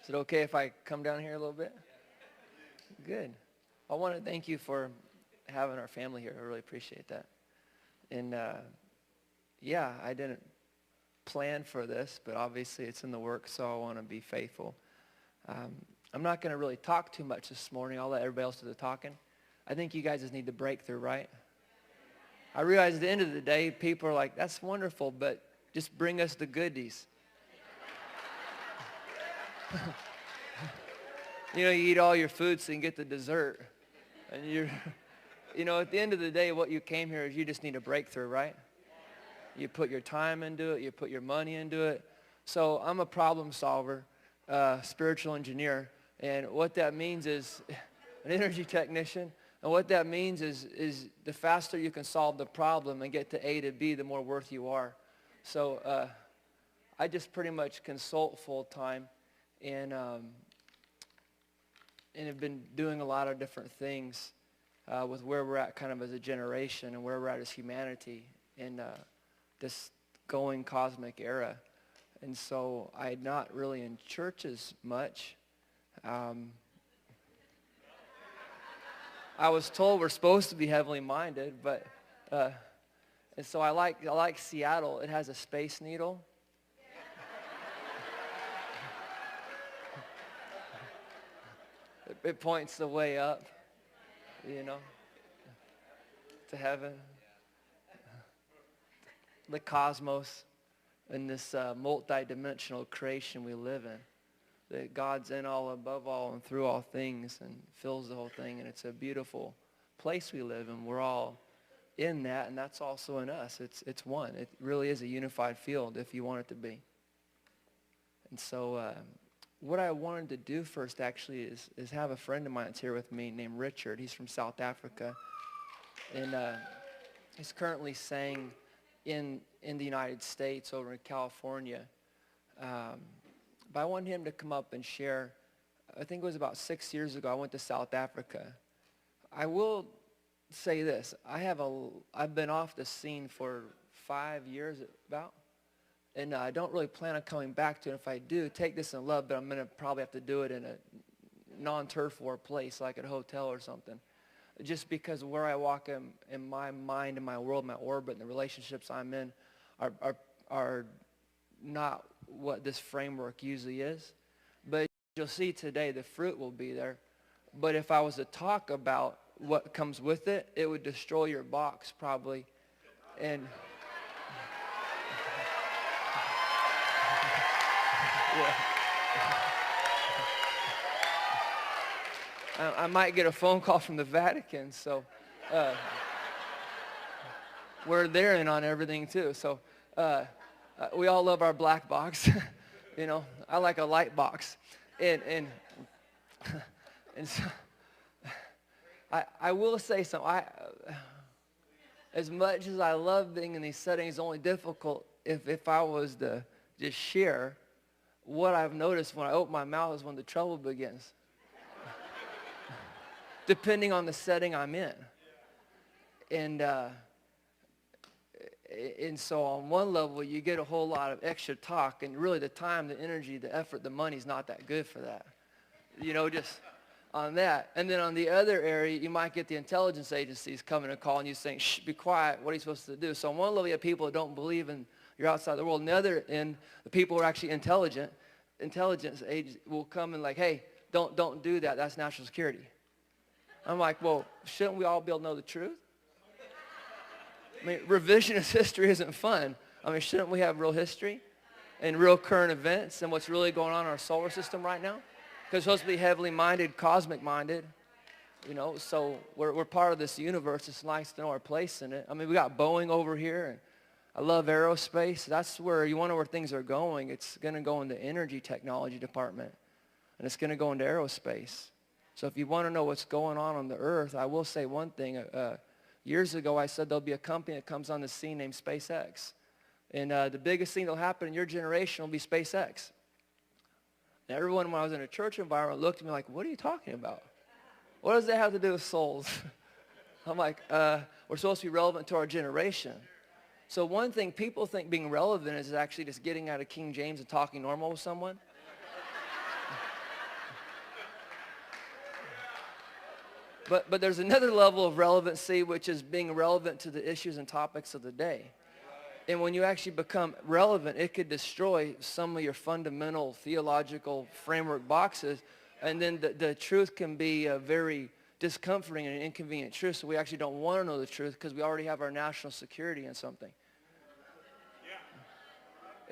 Is it okay if I come down here a little bit? Good. I want to thank you for having our family here. I really appreciate that. And yeah, I didn't plan for this, but obviously it's in the works, so I want to be faithful. I'm not going to really talk too much this morning. I'll let everybody else do the talking. I think you guys just need the breakthrough, right? I realize at the end of the day, people are like, that's wonderful, but just bring us the goodies. You eat all your food so you can get the dessert. And at the end of the day, what you came here is you just need a breakthrough, right? You put your time into it. You put your money into it. So I'm a problem solver, spiritual engineer. And what that means is an energy technician. And what that means is the faster you can solve the problem and get to A to B, the more worth you are. So I just pretty much consult full time. And have been doing a lot of different things with where we're at kind of as a generation and where we're at as humanity in this going cosmic era. And so I'm not really in churches much. I was told we're supposed to be heavenly minded, but and so I like Seattle. It has a space needle. It points the way up, to heaven, the cosmos, and this multi-dimensional creation we live in. That God's in all, above all, and through all things, and fills the whole thing. And it's a beautiful place we live in. We're all in that, and that's also in us. It's one. It really is a unified field if you want it to be. And so what I wanted to do first actually is have a friend of mine that's here with me named Richard. He's from South Africa. And he's currently sang in the United States over in California. But I wanted him to come up and share. I think it was about 6 years ago I went to South Africa. I will say this. I've been off the scene for 5 years about. And I don't really plan on coming back to it. If I do, take this in love, but I'm going to probably have to do it in a non-turf war place, like at a hotel or something. Just because where I walk in my mind, in my world, my orbit, and the relationships I'm in are not what this framework usually is. But you'll see today the fruit will be there. But if I was to talk about what comes with it, it would destroy your box probably. And yeah. I might get a phone call from the Vatican, so we're there in on everything too. So we all love our black box, I like a light box, and so I will say something. As much as I love being in these settings, it's only difficult if I was to just share. What I've noticed when I open my mouth is when the trouble begins. Depending on the setting I'm in. And so on one level, you get a whole lot of extra talk, and really the time, the energy, the effort, the money's not that good for that. Just on that. And then on the other area, you might get the intelligence agencies coming and calling you saying, shh, be quiet, what are you supposed to do? So on one level, you have people that don't believe in you're outside the world. On the other end, the people who are actually intelligence agents will come and like, hey, don't do that. That's national security. I'm like, well, shouldn't we all be able to know the truth? I mean, revisionist history isn't fun. I mean, shouldn't we have real history and real current events and what's really going on in our solar system right now? Because we're supposed to be heavenly minded, cosmic minded, so we're part of this universe. It's nice to know our place in it. I mean, we got Boeing over here, and I love aerospace. That's where you want to know where things are going. It's going to go in the energy technology department, and it's going to go into aerospace. So if you want to know what's going on the earth, I will say one thing. Years ago, I said there'll be a company that comes on the scene named SpaceX. And the biggest thing that'll happen in your generation will be SpaceX. And everyone, when I was in a church environment, looked at me like, what are you talking about? What does that have to do with souls? I'm like, we're supposed to be relevant to our generation. So one thing people think being relevant is actually just getting out of King James and talking normal with someone. But there's another level of relevancy, which is being relevant to the issues and topics of the day. And when you actually become relevant, it could destroy some of your fundamental theological framework boxes. And then the truth can be a very discomforting and inconvenient truth. So we actually don't want to know the truth because we already have our national security in something.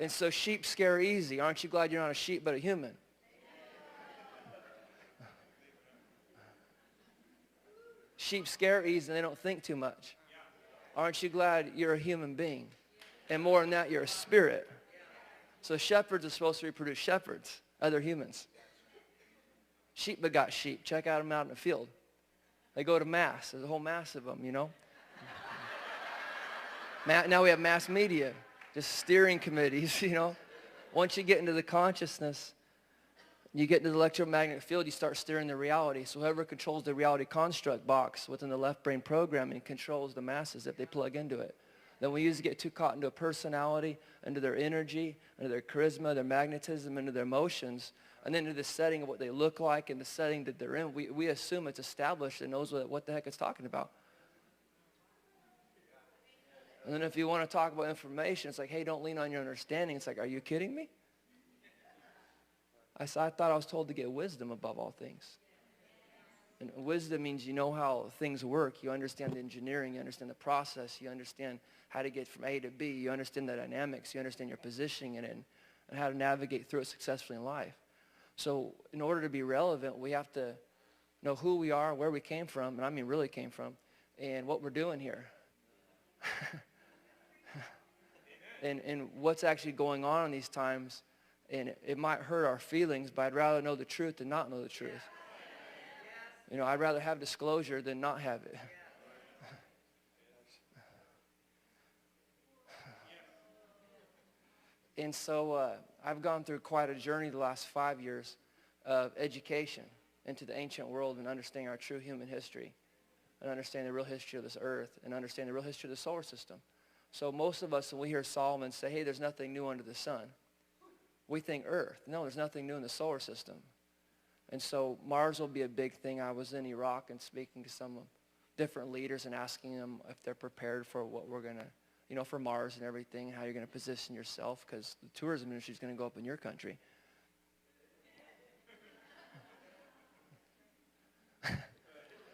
And so sheep scare easy. Aren't you glad you're not a sheep but a human? Sheep scare easy and they don't think too much. Aren't you glad you're a human being? And more than that, you're a spirit. So shepherds are supposed to reproduce shepherds, other humans. Sheep begot sheep. Check out them out in the field. They go to mass. There's a whole mass of them, you know. Now we have mass media, just steering committees, you know. Once you get into the consciousness, you get into the electromagnetic field, you start steering the reality. So whoever controls the reality construct box within the left brain programming controls the masses if they plug into it. Then we usually get too caught into a personality, into their energy, into their charisma, their magnetism, into their emotions, and then into the setting of what they look like and the setting that they're in. We assume it's established and knows what the heck it's talking about. And then if you want to talk about information, it's like, hey, don't lean on your understanding. It's like, are you kidding me? I thought I was told to get wisdom above all things. And wisdom means you know how things work. You understand the engineering. You understand the process. You understand how to get from A to B. You understand the dynamics. You understand your positioning in it and how to navigate through it successfully in life. So in order to be relevant, we have to know who we are, where we came from, and I mean really came from, and what we're doing here. and what's actually going on in these times. And it might hurt our feelings, but I'd rather know the truth than not know the truth. You know, I'd rather have disclosure than not have it. And so I've gone through quite a journey the last 5 years of education into the ancient world and understanding our true human history and understanding the real history of this earth and understanding the real history of the solar system. So most of us, when we hear Solomon say, hey, there's nothing new under the sun, we think Earth. No, there's nothing new in the solar system. And so Mars will be a big thing. I was in Iraq and speaking to some different leaders and asking them if they're prepared for what we're going to, you know, for Mars and everything, and how you're going to position yourself, because the tourism industry is going to go up in your country.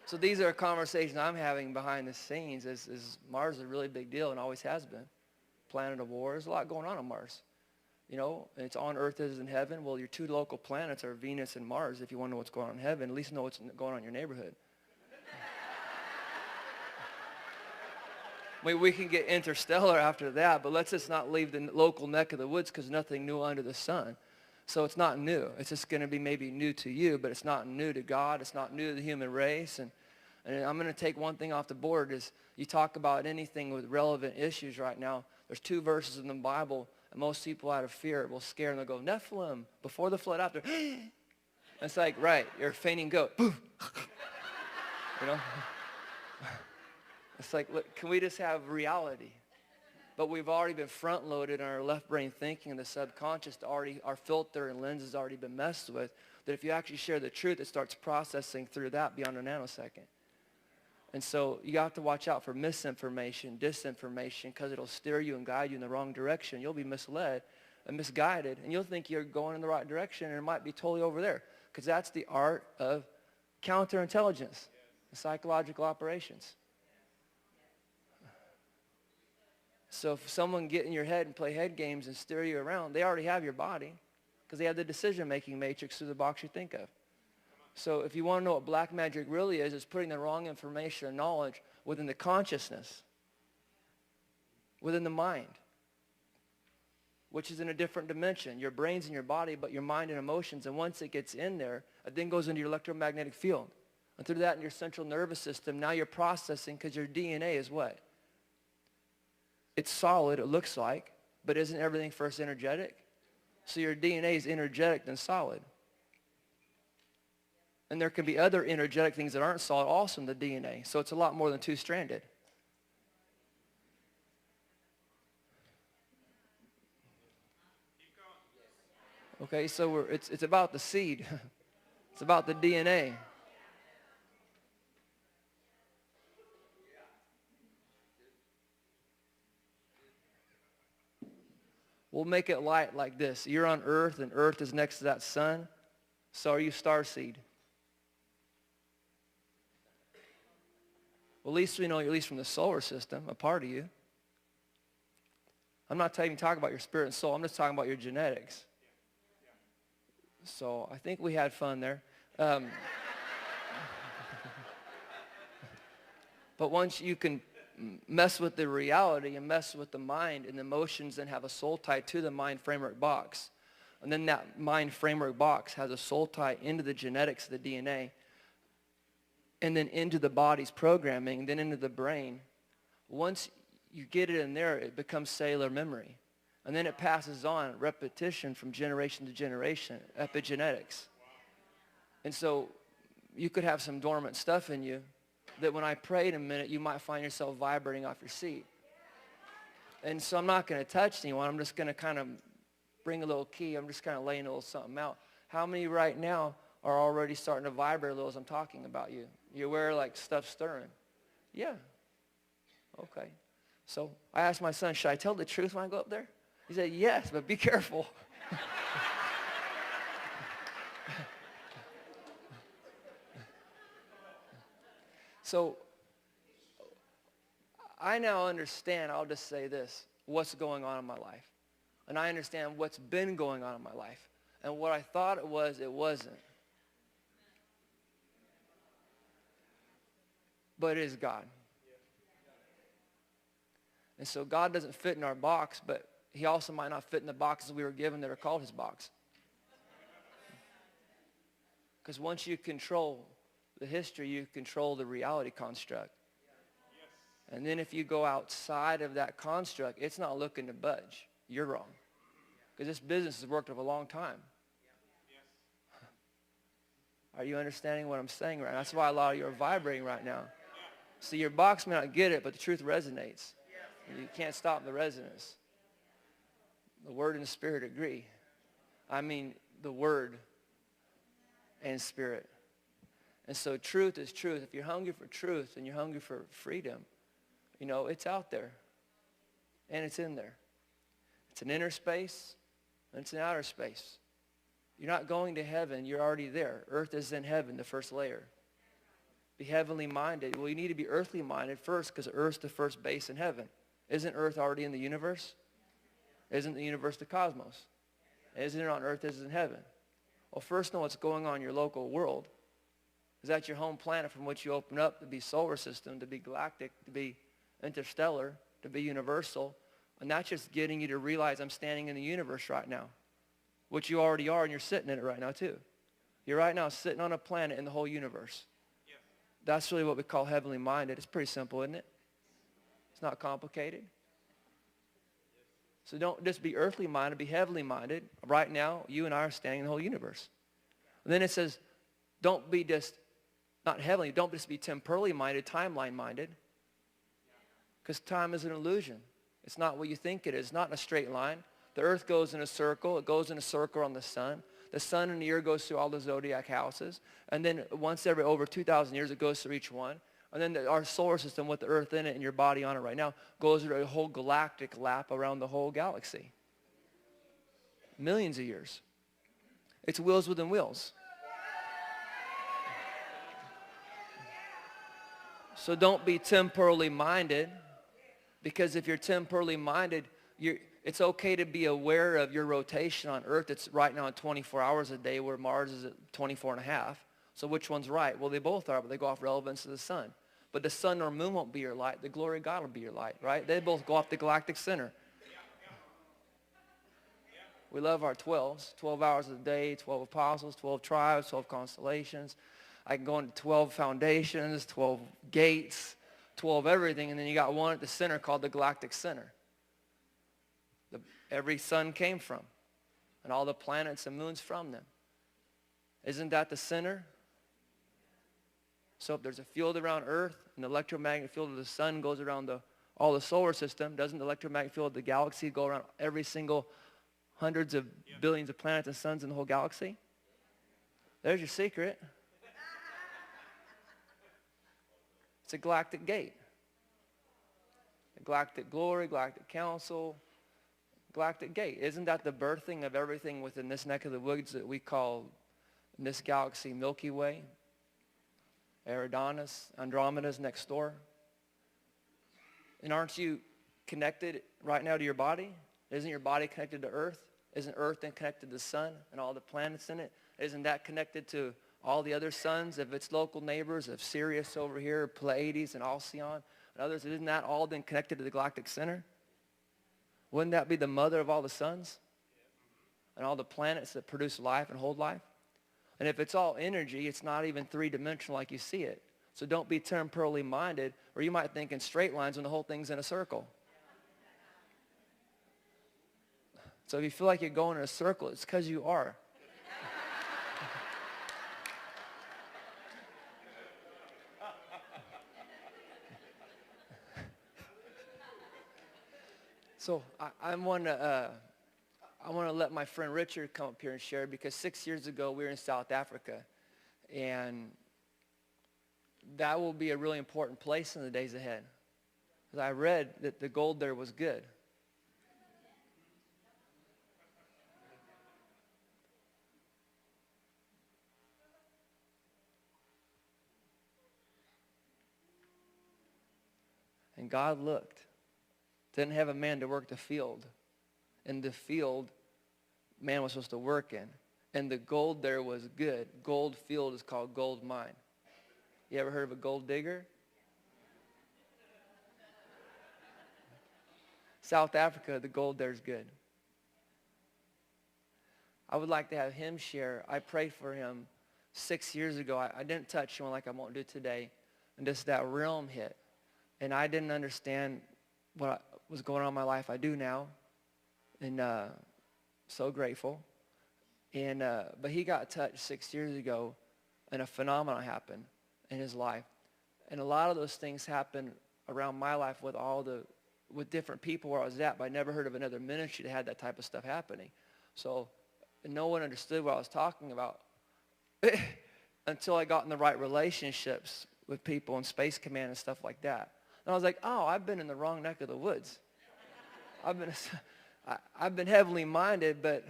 So these are conversations I'm having behind the scenes. Is Mars is a really big deal and always has been. Planet of war. There's a lot going on Mars. You know, and it's on Earth as in heaven. Well, your two local planets are Venus and Mars. If you want to know what's going on in heaven, at least know what's going on in your neighborhood. I mean, we can get interstellar after that, but let's just not leave the local neck of the woods because nothing new under the sun. So it's not new. It's just going to be maybe new to you, but it's not new to God. It's not new to the human race. And I'm going to take one thing off the board is you talk about anything with relevant issues right now. There's 2 verses in the Bible. And most people out of fear will scare and they'll go, Nephilim, before the flood, after. It's like, right, you're a fainting goat. You know? It's like, look, can we just have reality? But we've already been front-loaded in our left brain thinking and the subconscious, our filter and lens has already been messed with, that if you actually share the truth, it starts processing through that beyond a nanosecond. And so you have to watch out for misinformation, disinformation, because it'll steer you and guide you in the wrong direction. You'll be misled and misguided, and you'll think you're going in the right direction, and it might be totally over there, because that's the art of counterintelligence and psychological operations. So if someone get in your head and play head games and steer you around, they already have your body, because they have the decision-making matrix through the box you think of. So if you want to know what black magic really is, it's putting the wrong information and knowledge within the consciousness, within the mind, which is in a different dimension. Your brain's in your body, but your mind and emotions, and once it gets in there, it then goes into your electromagnetic field. And through that in your central nervous system, now you're processing, because your DNA is what? It's solid, it looks like, but isn't everything first energetic? So your DNA is energetic than solid. And there can be other energetic things that aren't solid also in the DNA. So it's a lot more than 2-stranded. Okay, so it's about the seed. It's about the DNA. We'll make it light like this. You're on Earth, and Earth is next to that sun. So are you starseed? Well, at least we know you're at least from the solar system, a part of you. I'm not even talking about your spirit and soul. I'm just talking about your genetics. So I think we had fun there. But once you can mess with the reality and mess with the mind and the emotions and have a soul tie to the mind framework box, and then that mind framework box has a soul tie into the genetics of the DNA, and then into the body's programming, then into the brain. Once you get it in there, it becomes cellular memory. And then it passes on, repetition from generation to generation, epigenetics. And so you could have some dormant stuff in you that when I pray in a minute, you might find yourself vibrating off your seat. And so I'm not going to touch anyone. I'm just going to kind of bring a little key. I'm just kind of laying a little something out. How many right now are already starting to vibrate a little as I'm talking about you? You're aware like stuff stirring? Yeah. Okay. So I asked my son, should I tell the truth when I go up there? He said, yes, but be careful. So I now understand, I'll just say this, what's going on in my life. And I understand what's been going on in my life. And what I thought it wasn't. But it is God. And so God doesn't fit in our box, but he also might not fit in the boxes we were given that are called his box. Because once you control the history, you control the reality construct. And then if you go outside of that construct, it's not looking to budge. You're wrong. Because this business has worked for a long time. Are you understanding what I'm saying right now? That's why a lot of you are vibrating right now. See, your box may not get it, but the truth resonates. You can't stop the resonance. The word and the spirit agree. I mean, the word and spirit. And so truth is truth. If you're hungry for truth and you're hungry for freedom, you know, it's out there. And it's in there. It's an inner space and it's an outer space. You're not going to heaven. You're already there. Earth is in heaven, the first layer. Be heavenly minded. Well, you need to be earthly minded first because Earth's the first base in heaven. Isn't Earth already in the universe? Isn't the universe the cosmos? Isn't it on Earth as in heaven? Well, first know what's going on in your local world. Is that your home planet from which you open up to be solar system, to be galactic, to be interstellar, to be universal. And that's just getting you to realize I'm standing in the universe right now, which you already are, and you're sitting in it right now too. You're right now sitting on a planet in the whole universe. Yeah. That's really what we call heavenly minded. It's pretty simple, isn't it? It's not complicated. So don't just be earthly minded, be heavenly minded. Right now, you and I are standing in the whole universe. And then it says, don't be just, not heavenly, don't just be temporally minded, timeline minded. Because time is an illusion. It's not what you think it is. It's not in a straight line. The earth goes in a circle. It goes in a circle on the sun. The sun and the year goes through all the zodiac houses. And then once every over 2,000 years, it goes through each one. And then our solar system with the earth in it and your body on it right now goes through a whole galactic lap around the whole galaxy. Millions of years. It's wheels within wheels. So don't be temporally minded, because if you're temporally minded, it's okay to be aware of your rotation on Earth. It's right now at 24 hours a day, where Mars is at 24 and a half. So which one's right? Well, they both are, but they go off relevance to the sun. But the sun or moon won't be your light. The glory of God will be your light, right? They both go off the galactic center. We love our 12s, 12 hours a day, 12 apostles, 12 tribes, 12 constellations. I can go into 12 foundations, 12 gates, 12 everything, and then you got one at the center called the galactic center. Every sun came from, and all the planets and moons from them. Isn't that the center? So if there's a field around Earth, and the electromagnetic field of the sun goes around all the solar system, doesn't the electromagnetic field of the galaxy go around every single hundreds of billions of planets and suns in the whole galaxy? There's your secret. It's a galactic gate. A galactic glory, galactic council, Galactic gate. Isn't that the birthing of everything within this neck of the woods that we call in this galaxy Milky Way? Eridanus, Andromeda's next door. And aren't you connected right now to your body? Isn't your body connected to Earth? Isn't Earth then connected to the sun and all the planets in it? Isn't that connected to all the other suns of its local neighbors, of Sirius over here, Pleiades and Alcyon and others? Isn't that all then connected to the galactic center? Wouldn't that be the mother of all the suns and all the planets that produce life and hold life? And if it's all energy, it's not even three-dimensional like you see it. So don't be temporally minded, or you might think in straight lines when the whole thing's in a circle. So if you feel like you're going in a circle, it's because you are. So I want to let my friend Richard come up here and share, because 6 years ago we were in South Africa, and that will be a really important place in the days ahead. Because I read that the gold there was good. And God looked. Didn't have a man to work the field. In the field, man was supposed to work in. And the gold there was good. Gold field is called gold mine. You ever heard of a gold digger? South Africa, the gold there is good. I would like to have him share. I prayed for him 6 years ago. I didn't touch him like I won't do today. And just that realm hit. And I didn't understand what was going on in my life. I do now. And so grateful. And but he got touched 6 years ago, and a phenomenon happened in his life. And a lot of those things happened around my life with different people where I was at, but I never heard of another ministry that had that type of stuff happening. So no one understood what I was talking about until I got in the right relationships with people in Space Command and stuff like that. And I was like, oh, I've been in the wrong neck of the woods. I've been heavenly minded, but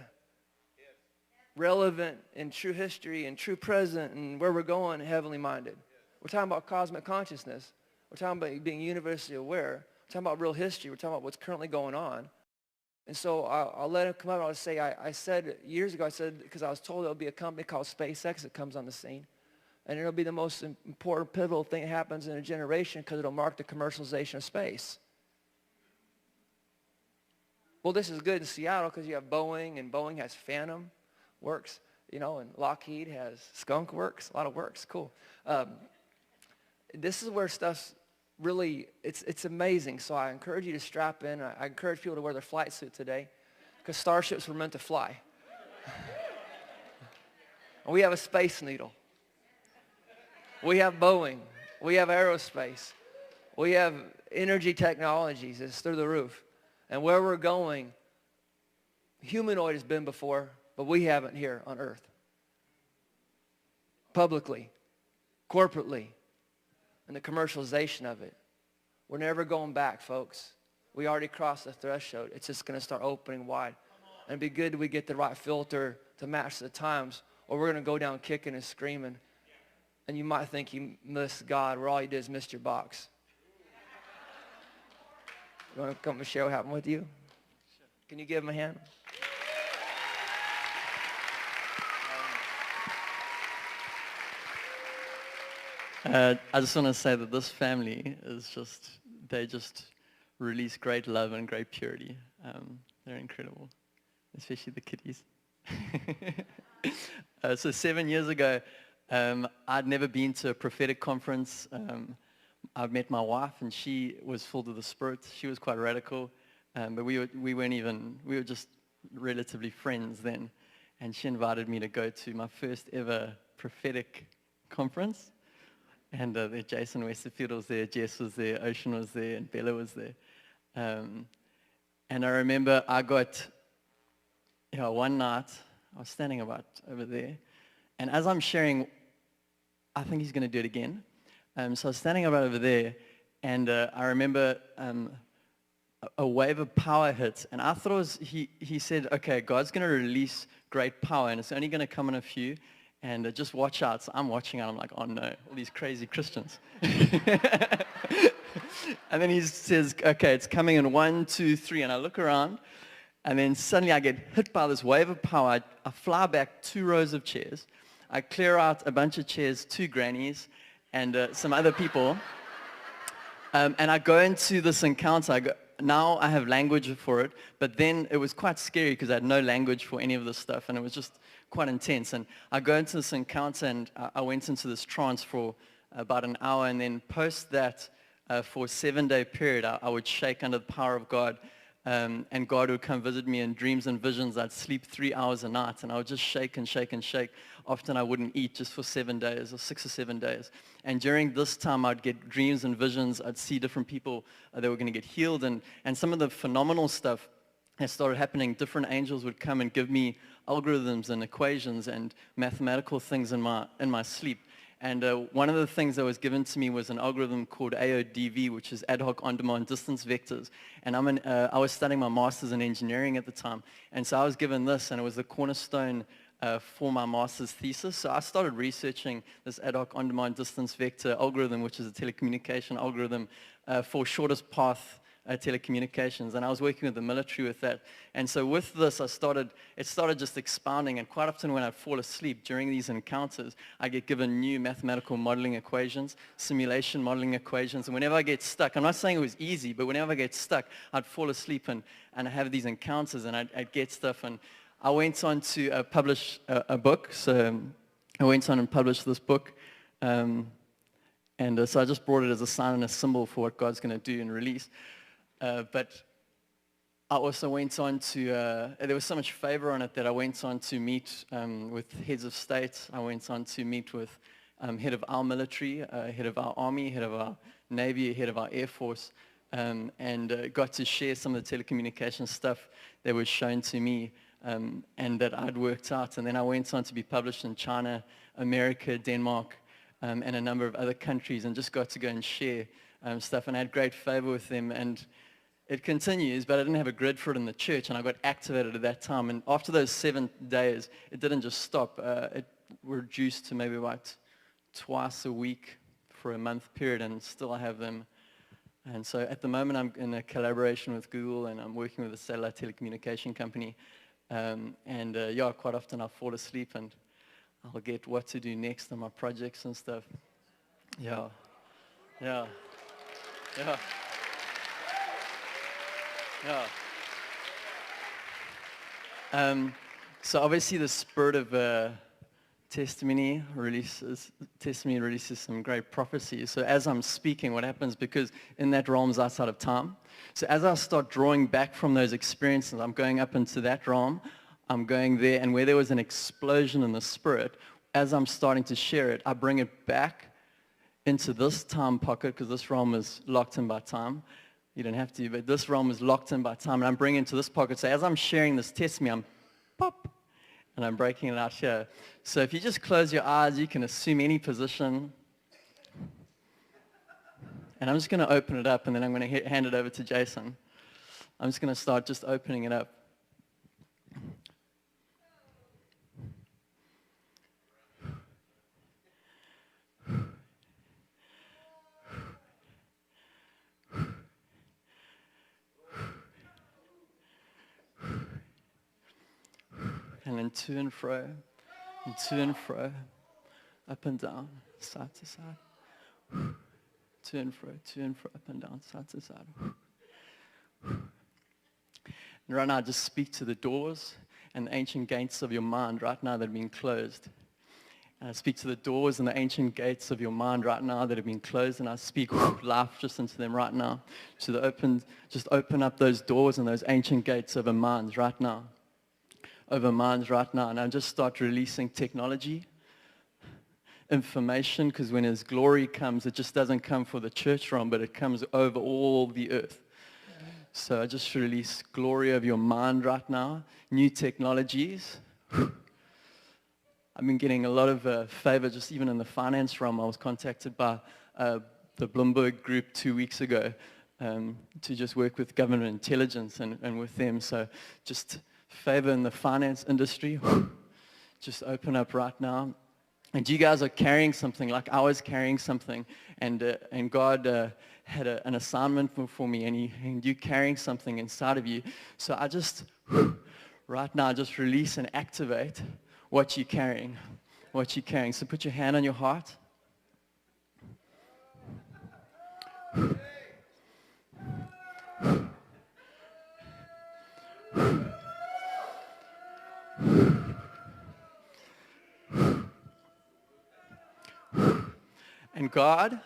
relevant in true history and true present and where we're going, heavenly minded. We're talking about cosmic consciousness. We're talking about being universally aware. We're talking about real history. We're talking about what's currently going on. And so I'll let him come out. I'll say, I said years ago, because I was told there'll be a company called SpaceX that comes on the scene. And it'll be the most important, pivotal thing that happens in a generation, because it'll mark the commercialization of space. Well, this is good in Seattle because you have Boeing, and Boeing has Phantom Works, and Lockheed has Skunk Works, a lot of works, cool. This is where stuff's really, it's amazing. So I encourage you to strap in. I encourage people to wear their flight suit today, because starships were meant to fly. And we have a Space Needle. We have Boeing. We have aerospace. We have energy technologies. It's through the roof. And where we're going, humanoid has been before, but we haven't here on Earth. Publicly, corporately, and the commercialization of it. We're never going back, folks. We already crossed the threshold. It's just going to start opening wide. And it'd be good that we get the right filter to match the times, or we're going to go down kicking and screaming. And you might think you missed God, where all you did is miss your box. You want to come and share what happened with you? Can you give him a hand? I just want to say that this family is they just release great love and great purity. They're incredible, especially the kiddies. So 7 years ago, I'd never been to a prophetic conference. I've met my wife, and she was filled with the Spirit. She was quite radical, but we were just relatively friends then. And she invited me to go to my first ever prophetic conference. And Jason Westerfield was there, Jess was there, Ocean was there, and Bella was there. And I remember I got, one night, I was standing about over there, and as I'm sharing, I think he's going to do it again. So I was standing about over there, and I remember a wave of power hit, and I thought he said, okay, God's going to release great power, and it's only going to come in a few, and just watch out. So I'm watching out. I'm like, oh no, all these crazy Christians. And then he says, okay, it's coming in 1, 2, 3, and I look around, and then suddenly I get hit by this wave of power. I fly back 2 rows of chairs. I clear out a bunch of chairs, 2 grannies, and some other people. And I go into this encounter. Now I have language for it, but then it was quite scary because I had no language for any of this stuff, and it was just quite intense. And I go into this encounter, and I went into this trance for about an hour, and then post that, for a 7-day period, I would shake under the power of God, and God would come visit me in dreams and visions. I'd sleep 3 hours a night, and I would just shake and shake and shake. Often I wouldn't eat just for 7 days or 6 or 7 days. And during this time, I'd get dreams and visions. I'd see different people that were going to get healed. And some of the phenomenal stuff that started happening, different angels would come and give me algorithms and equations and mathematical things in my sleep. And one of the things that was given to me was an algorithm called AODV, which is Ad Hoc On-Demand Distance Vectors. And I was studying my master's in engineering at the time. And so I was given this, and it was the cornerstone for my master's thesis. So I started researching this Ad Hoc On-Demand Distance Vector algorithm, which is a telecommunication algorithm for shortest path telecommunications, and I was working with the military with that. And so with this, it started just expounding, and quite often when I'd fall asleep during these encounters, I get given new mathematical modeling equations, simulation modeling equations, and whenever I get stuck, I'm not saying it was easy, but whenever I get stuck, I'd fall asleep and have these encounters, and I'd get stuff, and I went on to publish a book. So I went on and published this book, and so I just brought it as a sign and a symbol for what God's going to do and release. But I also went on to, there was so much favor on it that I went on to meet with heads of state. I went on to meet with head of our military, head of our army, head of our navy, head of our air force, and got to share some of the telecommunications stuff that was shown to me and that I'd worked out. And then I went on to be published in China, America, Denmark, and a number of other countries, and just got to go and share stuff, and I had great favor with them. And it continues, but I didn't have a grid for it in the church, and I got activated at that time. And after those 7 days, it didn't just stop. It reduced to maybe about twice a week for a month period, and still I have them. And so at the moment, I'm in a collaboration with Google, and I'm working with a satellite telecommunication company. Yeah, quite often I'll fall asleep, and I'll get what to do next on my projects and stuff. Yeah. Yeah. Yeah. Yeah. So obviously the spirit of testimony releases some great prophecies. So as I'm speaking, what happens, because in that realm is outside of time. So as I start drawing back from those experiences, I'm going up into that realm, I'm going there, and where there was an explosion in the spirit, as I'm starting to share it, I bring it back into this time pocket, because this realm is locked in by time. You don't have to, but this realm is locked in by time, and I'm bringing it into this pocket. So as I'm sharing this testimony, I'm pop, and I'm breaking it out here. So if you just close your eyes, you can assume any position. And I'm just going to open it up, and then I'm going to hand it over to Jason. I'm just going to start just opening it up. And then to and fro, up and down, side to side. To and fro, up and down, side to side. And right now, just speak to the doors and the ancient gates of your mind right now that have been closed. And I speak to the doors and the ancient gates of your mind right now that have been closed, and I speak life just into them right now. So just open up those doors and those ancient gates over minds right now. Over minds right now, and I just start releasing technology, information, because when His glory comes, it just doesn't come for the church realm, but it comes over all the earth. So I just release glory of your mind right now, new technologies. I've been getting a lot of favor just even in the finance realm. I was contacted by the Bloomberg Group 2 weeks ago to just work with government intelligence and with them. So just favor in the finance industry, just open up right now. And you guys are carrying something, like I was carrying something, and God had an assignment for me, and you carrying something inside of you. So I just, right now, just release and activate what you're carrying, what you're carrying. So put your hand on your heart. And God,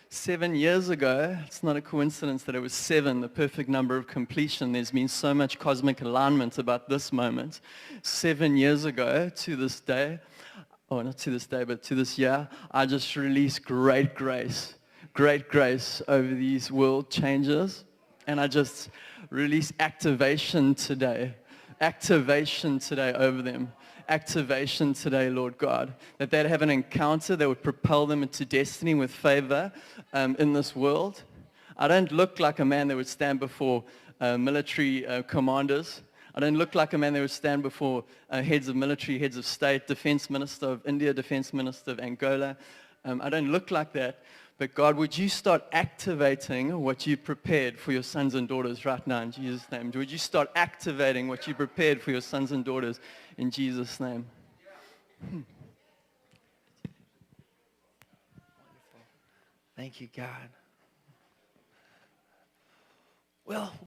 7 years ago, it's not a coincidence that it was 7, the perfect number of completion. There's been so much cosmic alignment about this moment. 7 years ago to this day, or not to this day, but to this year, I just released great grace over these world changes. And I just release activation today over them. Activation today, Lord God, that they'd have an encounter that would propel them into destiny with favor in this world. I don't look like a man that would stand before military commanders. I don't look like a man that would stand before heads of military, heads of state, defense minister of India, defense minister of Angola. I don't look like that. But God, would you start activating what you prepared for your sons and daughters right now in Jesus' name? Would you start activating what you prepared for your sons and daughters in Jesus' name? Wonderful. Thank you, God. Well,